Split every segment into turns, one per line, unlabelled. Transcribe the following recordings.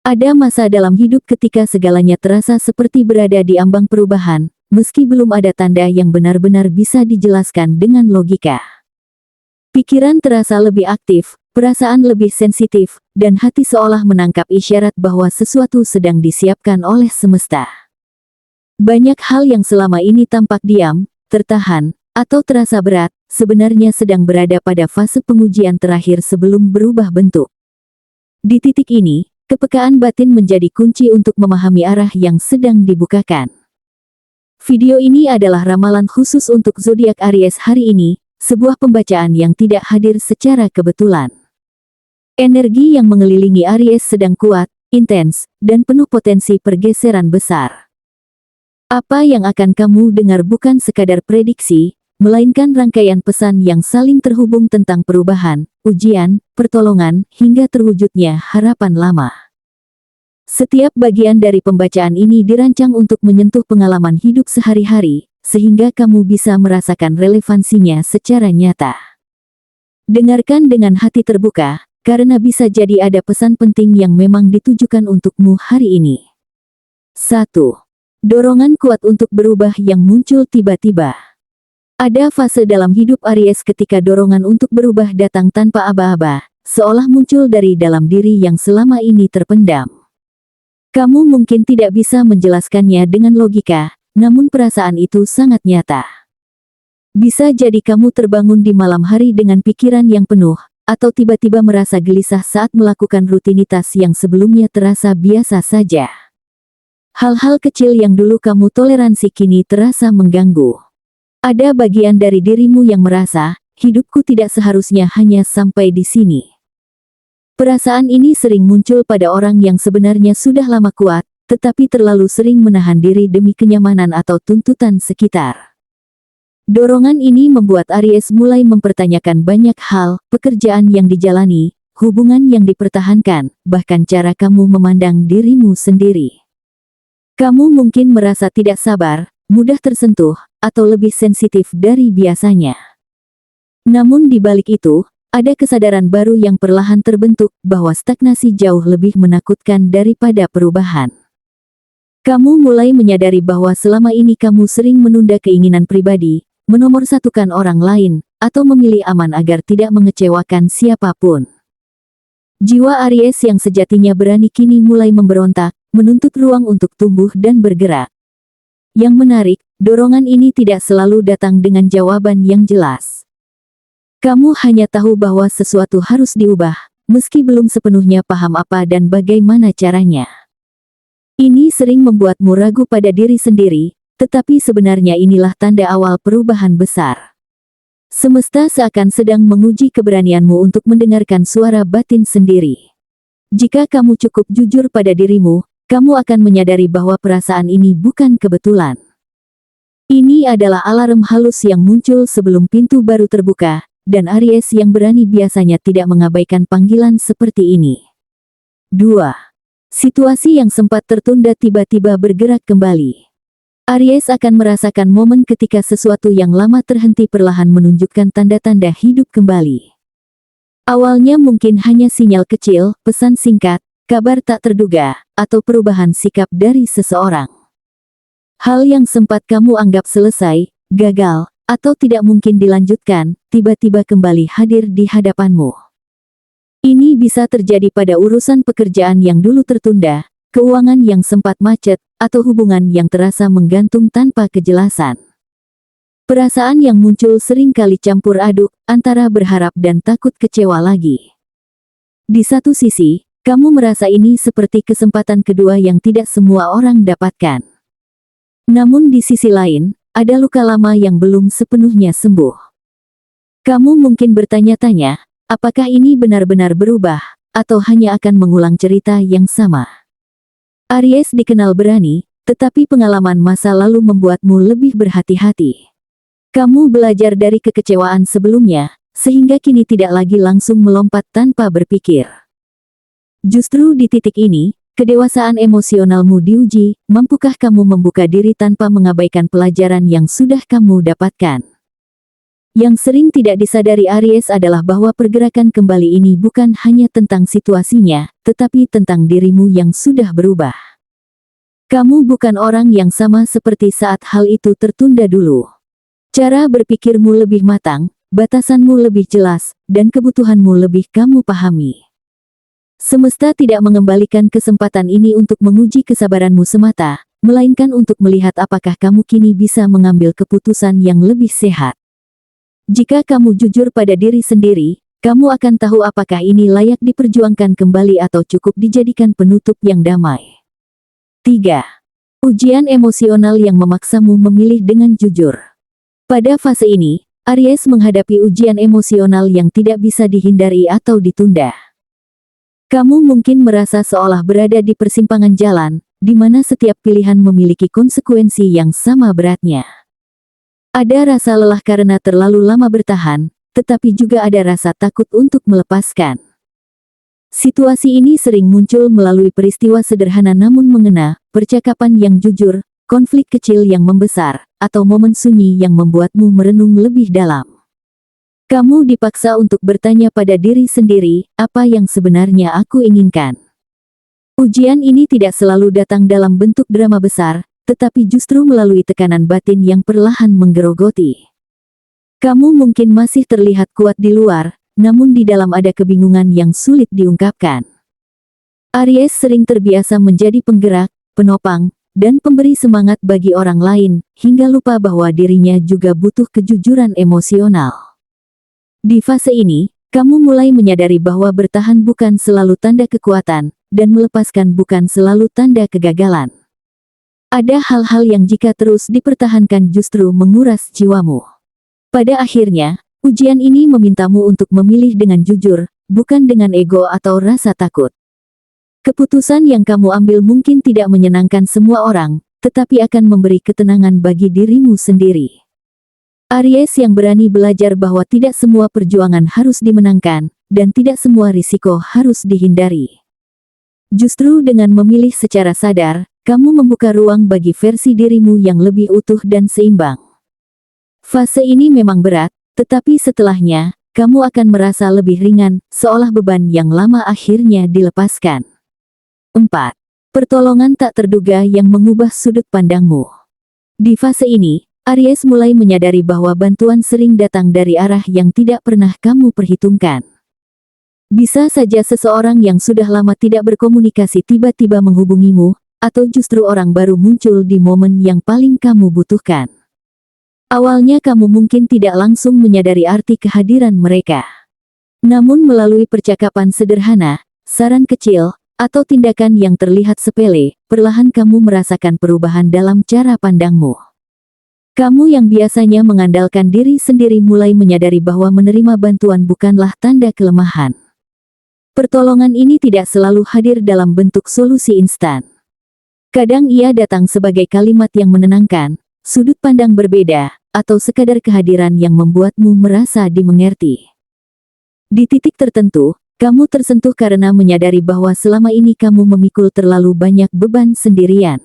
Ada masa dalam hidup ketika segalanya terasa seperti berada di ambang perubahan, meski belum ada tanda yang benar-benar bisa dijelaskan dengan logika. Pikiran terasa lebih aktif, perasaan lebih sensitif, dan hati seolah menangkap isyarat bahwa sesuatu sedang disiapkan oleh semesta. Banyak hal yang selama ini tampak diam, tertahan, atau terasa berat, sebenarnya sedang berada pada fase pengujian terakhir sebelum berubah bentuk. Di titik ini, kepekaan batin menjadi kunci untuk memahami arah yang sedang dibukakan. Video ini adalah ramalan khusus untuk zodiak Aries hari ini, sebuah pembacaan yang tidak hadir secara kebetulan. Energi yang mengelilingi Aries sedang kuat, intens, dan penuh potensi pergeseran besar. Apa yang akan kamu dengar bukan sekadar prediksi, melainkan rangkaian pesan yang saling terhubung tentang perubahan, ujian, pertolongan, hingga terwujudnya harapan lama. Setiap bagian dari pembacaan ini dirancang untuk menyentuh pengalaman hidup sehari-hari, sehingga kamu bisa merasakan relevansinya secara nyata. Dengarkan dengan hati terbuka, karena bisa jadi ada pesan penting yang memang ditujukan untukmu hari ini. 1. Dorongan kuat untuk berubah yang muncul tiba-tiba. Ada fase dalam hidup Aries ketika dorongan untuk berubah datang tanpa aba-aba, seolah muncul dari dalam diri yang selama ini terpendam. Kamu mungkin tidak bisa menjelaskannya dengan logika, namun perasaan itu sangat nyata. Bisa jadi kamu terbangun di malam hari dengan pikiran yang penuh, atau tiba-tiba merasa gelisah saat melakukan rutinitas yang sebelumnya terasa biasa saja. Hal-hal kecil yang dulu kamu toleransi kini terasa mengganggu. Ada bagian dari dirimu yang merasa, hidupku tidak seharusnya hanya sampai di sini. Perasaan ini sering muncul pada orang yang sebenarnya sudah lama kuat, tetapi terlalu sering menahan diri demi kenyamanan atau tuntutan sekitar. Dorongan ini membuat Aries mulai mempertanyakan banyak hal, pekerjaan yang dijalani, hubungan yang dipertahankan, bahkan cara kamu memandang dirimu sendiri. Kamu mungkin merasa tidak sabar, mudah tersentuh, atau lebih sensitif dari biasanya. Namun di balik itu, ada kesadaran baru yang perlahan terbentuk bahwa stagnasi jauh lebih menakutkan daripada perubahan. Kamu mulai menyadari bahwa selama ini kamu sering menunda keinginan pribadi, menomorsatukan orang lain, atau memilih aman agar tidak mengecewakan siapapun. Jiwa Aries yang sejatinya berani kini mulai memberontak, menuntut ruang untuk tumbuh dan bergerak. Yang menarik, dorongan ini tidak selalu datang dengan jawaban yang jelas. Kamu hanya tahu bahwa sesuatu harus diubah, meski belum sepenuhnya paham apa dan bagaimana caranya. Ini sering membuatmu ragu pada diri sendiri, tetapi sebenarnya inilah tanda awal perubahan besar. Semesta seakan sedang menguji keberanianmu untuk mendengarkan suara batin sendiri. Jika kamu cukup jujur pada dirimu, kamu akan menyadari bahwa perasaan ini bukan kebetulan. Ini adalah alarm halus yang muncul sebelum pintu baru terbuka, dan Aries yang berani biasanya tidak mengabaikan panggilan seperti ini. 2. Situasi yang sempat tertunda tiba-tiba bergerak kembali. Aries akan merasakan momen ketika sesuatu yang lama terhenti perlahan menunjukkan tanda-tanda hidup kembali. Awalnya mungkin hanya sinyal kecil, pesan singkat, kabar tak terduga, atau perubahan sikap dari seseorang. Hal yang sempat kamu anggap selesai, gagal, atau tidak mungkin dilanjutkan, tiba-tiba kembali hadir di hadapanmu. Ini bisa terjadi pada urusan pekerjaan yang dulu tertunda, keuangan yang sempat macet, atau hubungan yang terasa menggantung tanpa kejelasan. Perasaan yang muncul sering kali campur aduk, antara berharap dan takut kecewa lagi. Di satu sisi, kamu merasa ini seperti kesempatan kedua yang tidak semua orang dapatkan. Namun di sisi lain, ada luka lama yang belum sepenuhnya sembuh. Kamu mungkin bertanya-tanya, apakah ini benar-benar berubah, atau hanya akan mengulang cerita yang sama? Aries dikenal berani, tetapi pengalaman masa lalu membuatmu lebih berhati-hati. Kamu belajar dari kekecewaan sebelumnya, sehingga kini tidak lagi langsung melompat tanpa berpikir. Justru di titik ini, kedewasaan emosionalmu diuji, mampukah kamu membuka diri tanpa mengabaikan pelajaran yang sudah kamu dapatkan? Yang sering tidak disadari Aries adalah bahwa pergerakan kembali ini bukan hanya tentang situasinya, tetapi tentang dirimu yang sudah berubah. Kamu bukan orang yang sama seperti saat hal itu tertunda dulu. Cara berpikirmu lebih matang, batasanmu lebih jelas, dan kebutuhanmu lebih kamu pahami. Semesta tidak mengembalikan kesempatan ini untuk menguji kesabaranmu semata, melainkan untuk melihat apakah kamu kini bisa mengambil keputusan yang lebih sehat. Jika kamu jujur pada diri sendiri, kamu akan tahu apakah ini layak diperjuangkan kembali atau cukup dijadikan penutup yang damai. 3. Ujian emosional yang memaksamu memilih dengan jujur. Pada fase ini, Aries menghadapi ujian emosional yang tidak bisa dihindari atau ditunda. Kamu mungkin merasa seolah berada di persimpangan jalan, di mana setiap pilihan memiliki konsekuensi yang sama beratnya. Ada rasa lelah karena terlalu lama bertahan, tetapi juga ada rasa takut untuk melepaskan. Situasi ini sering muncul melalui peristiwa sederhana namun mengena, percakapan yang jujur, konflik kecil yang membesar, atau momen sunyi yang membuatmu merenung lebih dalam. Kamu dipaksa untuk bertanya pada diri sendiri, apa yang sebenarnya aku inginkan. Ujian ini tidak selalu datang dalam bentuk drama besar, tetapi justru melalui tekanan batin yang perlahan menggerogoti. Kamu mungkin masih terlihat kuat di luar, namun di dalam ada kebingungan yang sulit diungkapkan. Aries sering terbiasa menjadi penggerak, penopang, dan pemberi semangat bagi orang lain, hingga lupa bahwa dirinya juga butuh kejujuran emosional. Di fase ini, kamu mulai menyadari bahwa bertahan bukan selalu tanda kekuatan, dan melepaskan bukan selalu tanda kegagalan. Ada hal-hal yang jika terus dipertahankan justru menguras jiwamu. Pada akhirnya, ujian ini memintamu untuk memilih dengan jujur, bukan dengan ego atau rasa takut. Keputusan yang kamu ambil mungkin tidak menyenangkan semua orang, tetapi akan memberi ketenangan bagi dirimu sendiri. Aries yang berani belajar bahwa tidak semua perjuangan harus dimenangkan, dan tidak semua risiko harus dihindari. Justru dengan memilih secara sadar, kamu membuka ruang bagi versi dirimu yang lebih utuh dan seimbang. Fase ini memang berat, tetapi setelahnya, kamu akan merasa lebih ringan, seolah beban yang lama akhirnya dilepaskan. 4. Pertolongan tak terduga yang mengubah sudut pandangmu. Di fase ini, Aries mulai menyadari bahwa bantuan sering datang dari arah yang tidak pernah kamu perhitungkan. Bisa saja seseorang yang sudah lama tidak berkomunikasi tiba-tiba menghubungimu, atau justru orang baru muncul di momen yang paling kamu butuhkan. Awalnya kamu mungkin tidak langsung menyadari arti kehadiran mereka. Namun melalui percakapan sederhana, saran kecil, atau tindakan yang terlihat sepele, perlahan kamu merasakan perubahan dalam cara pandangmu. Kamu yang biasanya mengandalkan diri sendiri mulai menyadari bahwa menerima bantuan bukanlah tanda kelemahan. Pertolongan ini tidak selalu hadir dalam bentuk solusi instan. Kadang ia datang sebagai kalimat yang menenangkan, sudut pandang berbeda, atau sekadar kehadiran yang membuatmu merasa dimengerti. Di titik tertentu, kamu tersentuh karena menyadari bahwa selama ini kamu memikul terlalu banyak beban sendirian.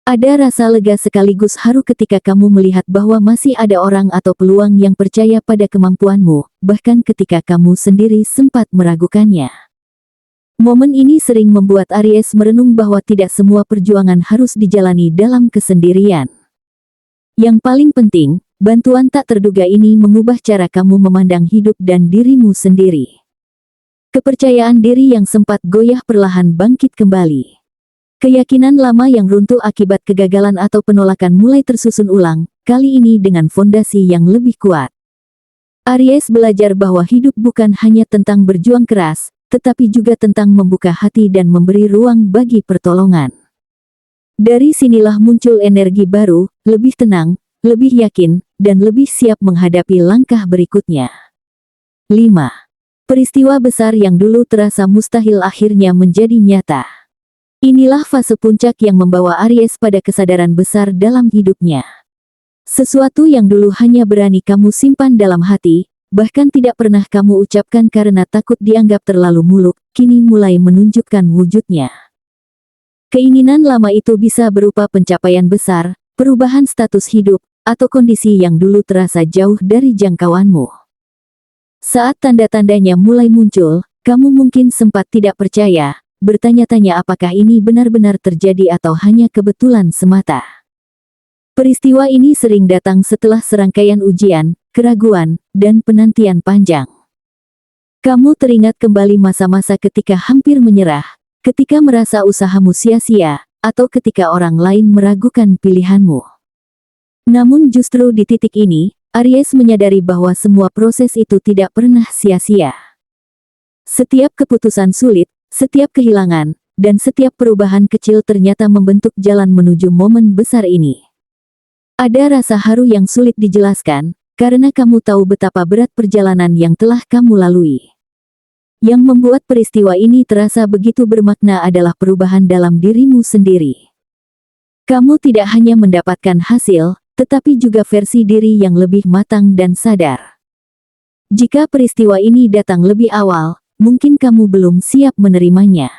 Ada rasa lega sekaligus haru ketika kamu melihat bahwa masih ada orang atau peluang yang percaya pada kemampuanmu, bahkan ketika kamu sendiri sempat meragukannya. Momen ini sering membuat Aries merenung bahwa tidak semua perjuangan harus dijalani dalam kesendirian. Yang paling penting, bantuan tak terduga ini mengubah cara kamu memandang hidup dan dirimu sendiri. Kepercayaan diri yang sempat goyah perlahan bangkit kembali. Keyakinan lama yang runtuh akibat kegagalan atau penolakan mulai tersusun ulang, kali ini dengan fondasi yang lebih kuat. Aries belajar bahwa hidup bukan hanya tentang berjuang keras, tetapi juga tentang membuka hati dan memberi ruang bagi pertolongan. Dari sinilah muncul energi baru, lebih tenang, lebih yakin, dan lebih siap menghadapi langkah berikutnya. 5. Peristiwa besar yang dulu terasa mustahil akhirnya menjadi nyata. Inilah fase puncak yang membawa Aries pada kesadaran besar dalam hidupnya. Sesuatu yang dulu hanya berani kamu simpan dalam hati, bahkan tidak pernah kamu ucapkan karena takut dianggap terlalu muluk, kini mulai menunjukkan wujudnya. Keinginan lama itu bisa berupa pencapaian besar, perubahan status hidup, atau kondisi yang dulu terasa jauh dari jangkauanmu. Saat tanda-tandanya mulai muncul, kamu mungkin sempat tidak percaya, bertanya-tanya apakah ini benar-benar terjadi atau hanya kebetulan semata. Peristiwa ini sering datang setelah serangkaian ujian, keraguan, dan penantian panjang. Kamu teringat kembali masa-masa ketika hampir menyerah, ketika merasa usahamu sia-sia, atau ketika orang lain meragukan pilihanmu. Namun justru di titik ini, Aries menyadari bahwa semua proses itu tidak pernah sia-sia. Setiap keputusan sulit, setiap kehilangan, dan setiap perubahan kecil ternyata membentuk jalan menuju momen besar ini. Ada rasa haru yang sulit dijelaskan, karena kamu tahu betapa berat perjalanan yang telah kamu lalui. Yang membuat peristiwa ini terasa begitu bermakna adalah perubahan dalam dirimu sendiri. Kamu tidak hanya mendapatkan hasil, tetapi juga versi diri yang lebih matang dan sadar. Jika peristiwa ini datang lebih awal, mungkin kamu belum siap menerimanya.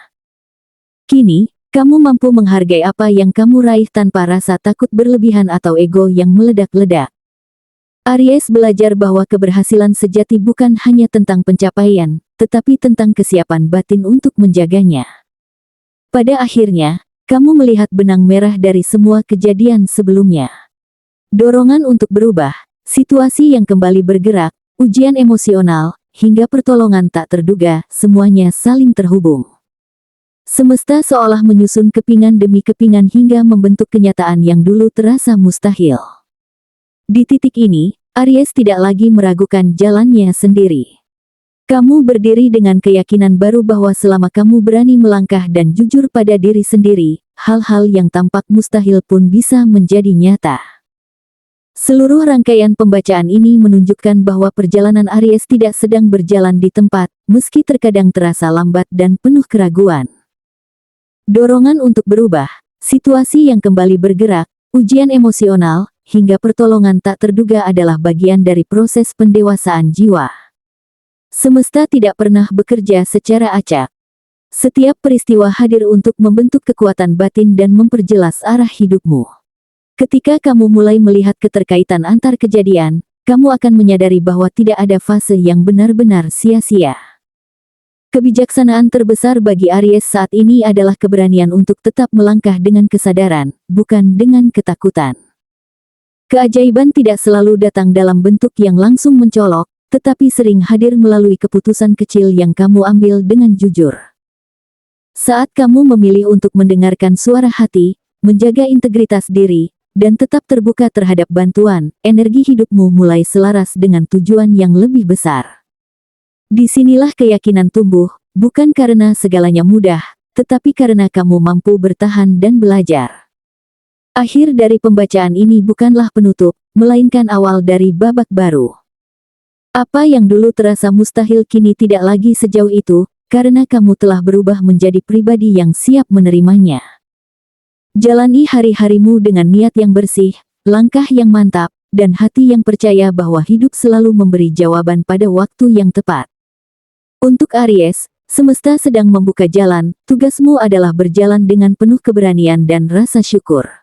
Kini, kamu mampu menghargai apa yang kamu raih tanpa rasa takut berlebihan atau ego yang meledak-ledak. Aries belajar bahwa keberhasilan sejati bukan hanya tentang pencapaian, tetapi tentang kesiapan batin untuk menjaganya. Pada akhirnya, kamu melihat benang merah dari semua kejadian sebelumnya. Dorongan untuk berubah, situasi yang kembali bergerak, ujian emosional, hingga pertolongan tak terduga, semuanya saling terhubung. Semesta seolah menyusun kepingan demi kepingan hingga membentuk kenyataan yang dulu terasa mustahil. Di titik ini, Aries tidak lagi meragukan jalannya sendiri. Kamu berdiri dengan keyakinan baru bahwa selama kamu berani melangkah dan jujur pada diri sendiri, hal-hal yang tampak mustahil pun bisa menjadi nyata. Seluruh rangkaian pembacaan ini menunjukkan bahwa perjalanan Aries tidak sedang berjalan di tempat, meski terkadang terasa lambat dan penuh keraguan. Dorongan untuk berubah, situasi yang kembali bergerak, ujian emosional, hingga pertolongan tak terduga adalah bagian dari proses pendewasaan jiwa. Semesta tidak pernah bekerja secara acak. Setiap peristiwa hadir untuk membentuk kekuatan batin dan memperjelas arah hidupmu. Ketika kamu mulai melihat keterkaitan antar kejadian, kamu akan menyadari bahwa tidak ada fase yang benar-benar sia-sia. Kebijaksanaan terbesar bagi Aries saat ini adalah keberanian untuk tetap melangkah dengan kesadaran, bukan dengan ketakutan. Keajaiban tidak selalu datang dalam bentuk yang langsung mencolok, tetapi sering hadir melalui keputusan kecil yang kamu ambil dengan jujur. Saat kamu memilih untuk mendengarkan suara hati, menjaga integritas diri, dan tetap terbuka terhadap bantuan, energi hidupmu mulai selaras dengan tujuan yang lebih besar. Disinilah keyakinan tumbuh, bukan karena segalanya mudah, tetapi karena kamu mampu bertahan dan belajar. Akhir dari pembacaan ini bukanlah penutup, melainkan awal dari babak baru. Apa yang dulu terasa mustahil kini tidak lagi sejauh itu, karena kamu telah berubah menjadi pribadi yang siap menerimanya. Jalani hari-harimu dengan niat yang bersih, langkah yang mantap, dan hati yang percaya bahwa hidup selalu memberi jawaban pada waktu yang tepat. Untuk Aries, semesta sedang membuka jalan, tugasmu adalah berjalan dengan penuh keberanian dan rasa syukur.